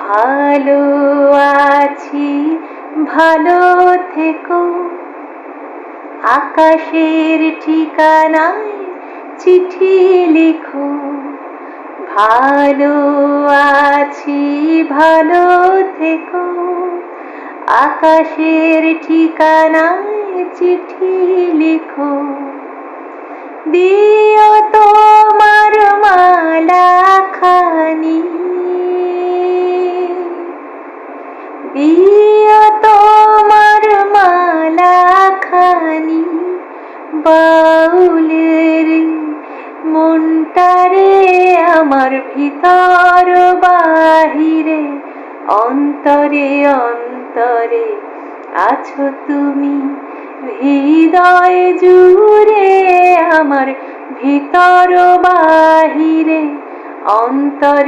ভালো আছি, ভালো থেকো। আকাশের ঠিকানায় চিঠি লিখো। ভালো আছি, ভালো থেকো। আকাশের ঠিকানায় চিঠি লিখো। দিও তোমার মালা খানি, দিও তোমার মালা খানি। বাউলের মনটারে আমার ভিতর বাহিরে, অন্তরে অন্তরে আছো তুমি। হৃদয় জুড়ে আমার ভিতর বাহিরে, অন্তরে